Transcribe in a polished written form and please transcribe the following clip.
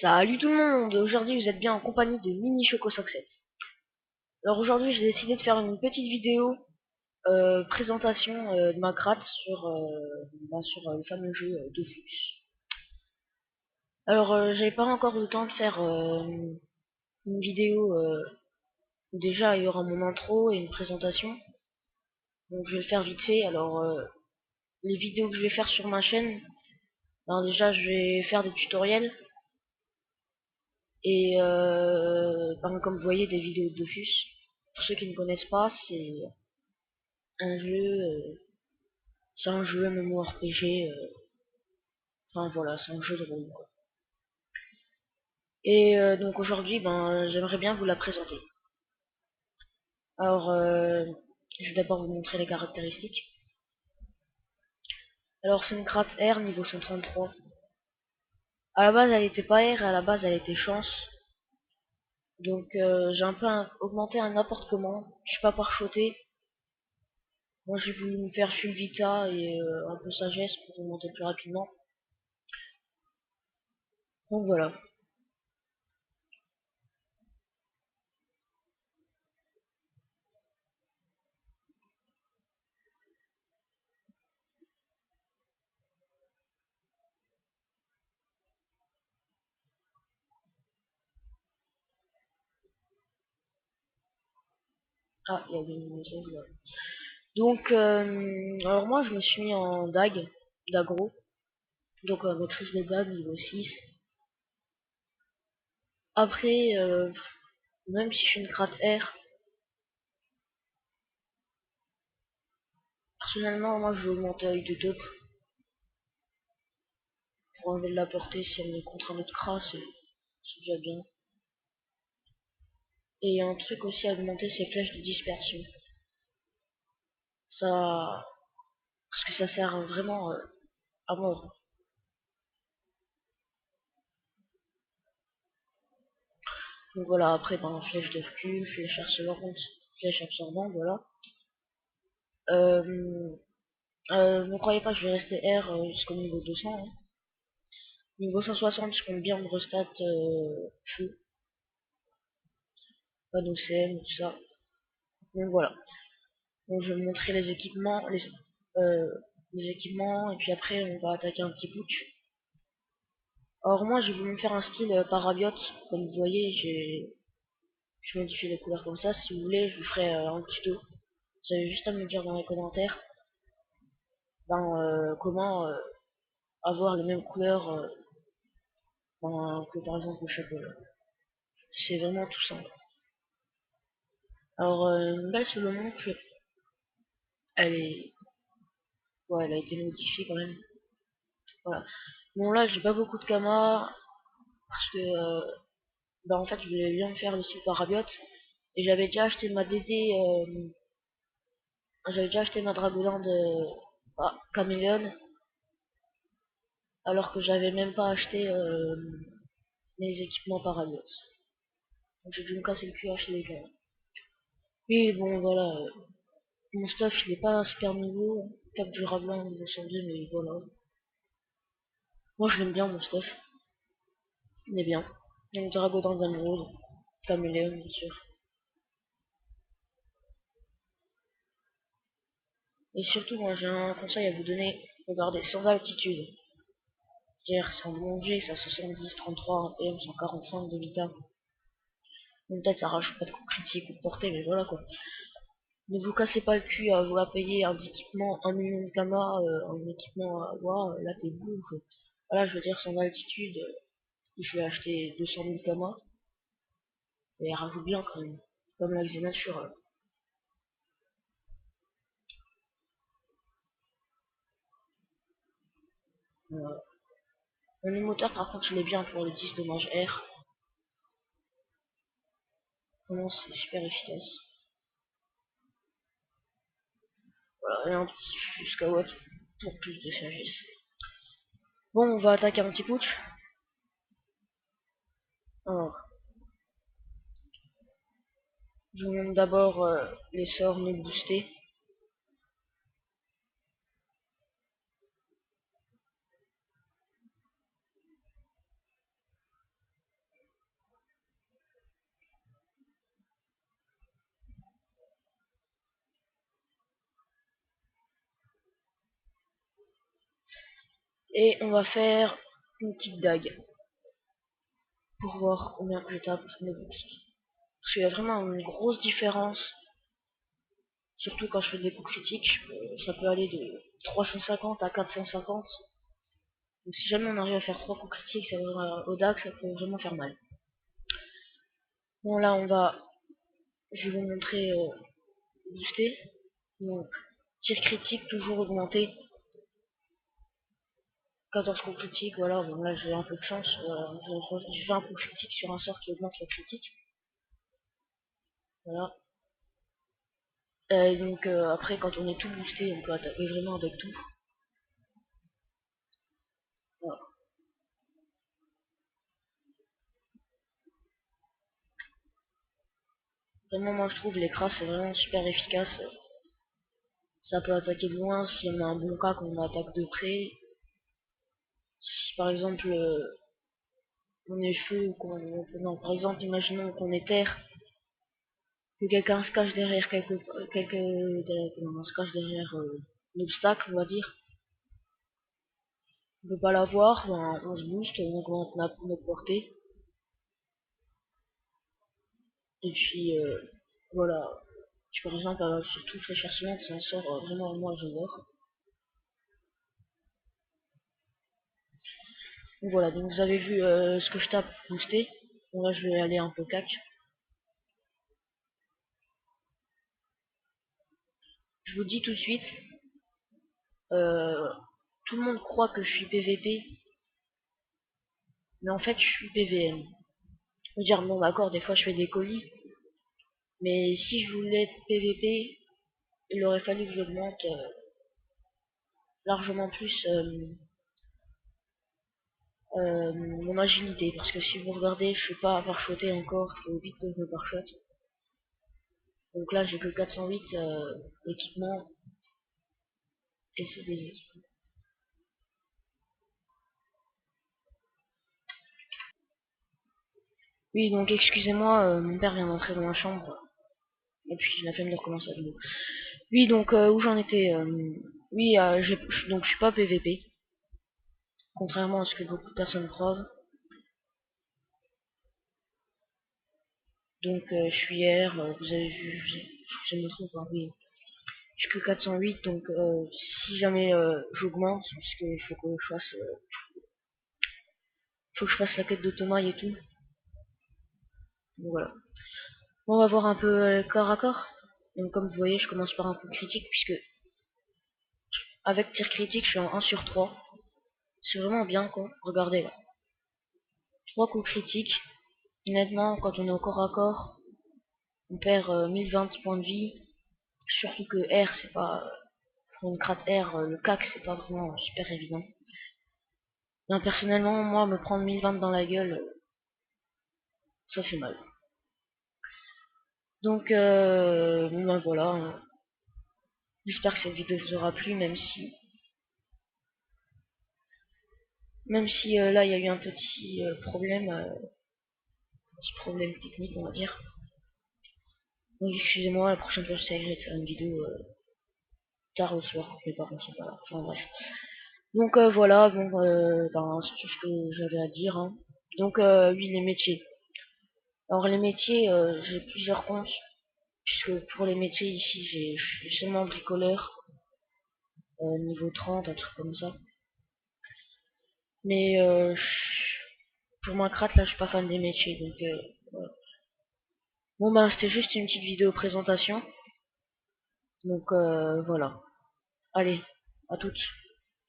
Salut tout le monde, aujourd'hui vous êtes bien en compagnie de Mini Choco 7. Alors aujourd'hui j'ai décidé de faire une petite vidéo présentation de ma gratte sur le fameux jeu Dofus. Alors j'avais pas encore eu le temps de faire une vidéo où déjà il y aura mon intro et une présentation. Donc je vais le faire vite fait. Alors les vidéos que je vais faire sur ma chaîne, ben, déjà je vais faire des tutoriels et ben, comme vous voyez des vidéos de Dofus. Pour ceux qui ne connaissent pas, un jeu, c'est un jeu MMORPG, enfin voilà, c'est un jeu de rôle, quoi. Et donc aujourd'hui, ben, j'aimerais bien vous la présenter. Alors, je vais d'abord vous montrer les caractéristiques. Alors, c'est une craft R niveau 133. À la base, elle était pas R, à la base, elle était chance. Donc, j'ai un peu augmenté à n'importe comment. Je suis pas parchoté. Moi, j'ai voulu me faire full vita et un peu sagesse pour monter plus rapidement. Donc voilà. Ah, il y avait une message là. Donc, alors moi, je me suis mis en d'agro. Donc, maîtrise des dagues, niveau 6. Après, même si je suis une craft R, personnellement, moi, je vais augmenter avec de top pour enlever de la portée si elle est contre un autre cras, c'est déjà bien. Et un truc aussi à augmenter, c'est flèches de dispersion. Ça, parce que ça sert vraiment à mort. Donc voilà, après, ben, flèche de recul, flèche harcelante, flèche absorbante, voilà. Euh, ne croyez pas que je vais rester R jusqu'au niveau 200. Hein. Niveau 160, je compte bien me restat feu, pas d'OCM, tout ça. Donc voilà. Donc je vais vous montrer euh, les équipements, et puis après on va attaquer un petit putsch. Alors moi j'ai voulu me faire un style parabiote, comme vous voyez, je modifie les couleurs comme ça. Si vous voulez, je vous ferai un tuto. Vous avez juste à me dire dans les commentaires ben, comment avoir les mêmes couleurs ben, que par exemple le chapeau. C'est vraiment tout simple. Alors une belle sur le montre, elle est, ouais, elle a été modifiée quand même. Voilà. Bon là j'ai pas beaucoup de kamas parce que bah en fait je voulais bien me faire le style parabiote et j'avais déjà acheté ma Dragoland Caméléon alors que j'avais même pas acheté les équipements parabiote. Donc j'ai dû me casser le cul à acheter les gars. Et bon voilà, mon stuff il est pas super niveau, cap du Rablin niveau 102 mais voilà. Moi je l'aime bien mon stuff, il est bien. Donc Dragoland Emerald, Caméléon bien sûr. Et surtout moi j'ai un conseil à vous donner, regardez sans altitude. C'est-à-dire sans manger, ça 70, 33, 1 PM, 145 de vita. Bon, peut-être ça rajoute pas de coup critique ou de portée, mais voilà quoi. Ne vous cassez pas le cul à vouloir payer un équipement, 1 million de gamma, un équipement à avoir, là t'es bouffe. Voilà, je veux dire, sans altitude, je vais acheter 200 000 gamma, et elle rajoute bien quand même. Comme la nature. Voilà. Mon émoteur, par contre, il est bien pour le 10 dommage R. Vraiment, c'est super efficace. Voilà, et un petit jusqu'à watt pour plus de sagesse. Bon, on va attaquer un petit putsch. Alors, je vous montre d'abord les sorts non boostés. Et on va faire une petite dague pour voir combien je tape mes boosts. Parce qu'il y a vraiment une grosse différence, surtout quand je fais des coups critiques. Ça peut aller de 350 à 450. Donc si jamais on arrive à faire 3 coups critiques, ça va, au DAC, ça peut vraiment faire mal. Bon là je vais vous montrer booster. Donc tir critique toujours augmenté. 14 coups critiques, voilà, bon là j'ai un peu de chance, j'ai 20 coups critiques sur un sort qui augmente le critique. Voilà. Donc après quand on est tout boosté, on peut attaquer vraiment avec tout. Voilà. Vraiment moi je trouve l'écras c'est vraiment super efficace. Ça peut attaquer de loin si on a un bon cas qu'on attaque de près. Si par exemple on est feu ou qu'on. Non, par exemple imaginons qu'on est terre, que quelqu'un se cache derrière non, se cache derrière l'obstacle, on va dire. On peut pas l'avoir, ben, on se booste, on augmente notre portée. Et puis voilà. Puis, par exemple, surtout Fraîcheur Science, c'est un sort vraiment moi j'adore. Donc voilà, donc vous avez vu ce que je tape boosté. Bon là je vais aller un peu cac. Je vous dis tout de suite, euh, tout le monde croit que je suis PVP, mais en fait je suis PVM. Je veux dire, bon d'accord, des fois je fais des colis, mais si je voulais être PVP, il aurait fallu que j'augmente largement plus mon agilité, parce que si vous regardez, je suis pas parchoté encore, il faut vite que je me parchote. Donc là j'ai que 408 équipements, et c'est des équipements. Oui, donc excusez-moi, mon père vient d'entrer dans ma chambre, et puis j'ai la flemme de recommencer à vidéo. Oui, donc où j'en étais oui, donc je suis pas PVP, contrairement à ce que beaucoup de personnes croient. Donc je suis hier, vous avez vu, je me trompe, hein, oui. Je suis que 408, donc si jamais j'augmente, parce qu'il faut que je fasse la quête de Thomas et tout. Donc voilà. Bon, on va voir un peu corps à corps. Donc comme vous voyez, je commence par un coup critique, puisque avec tir critique, je suis en 1 sur 3. C'est vraiment bien, quoi. Regardez là. 3 coups critiques. Honnêtement, quand on est au corps à corps, on perd 1020 points de vie. Surtout que R, c'est pas. Pour une crate R, le CAC, c'est pas vraiment super évident. Non, personnellement, moi, me prendre 1020 dans la gueule, ça fait mal. Donc, bon, ben voilà. J'espère que cette vidéo vous aura plu, même si là, il y a eu un petit problème technique, on va dire. Donc, excusez-moi, la prochaine fois, j'essaierai de faire une vidéo tard le soir, quand mes parents sont pas là. Enfin, bref. Donc, voilà, bon, ben, c'est tout ce que j'avais à dire, hein. Donc, oui, les métiers. Alors, les métiers, j'ai plusieurs comptes, puisque pour les métiers, ici, je suis seulement bricoleur, niveau 30, un truc comme ça. Mais pour ma cratte, là, je suis pas fan des métiers, donc voilà. Bon, ben, c'était juste une petite vidéo présentation. Donc, voilà. Allez, à toutes.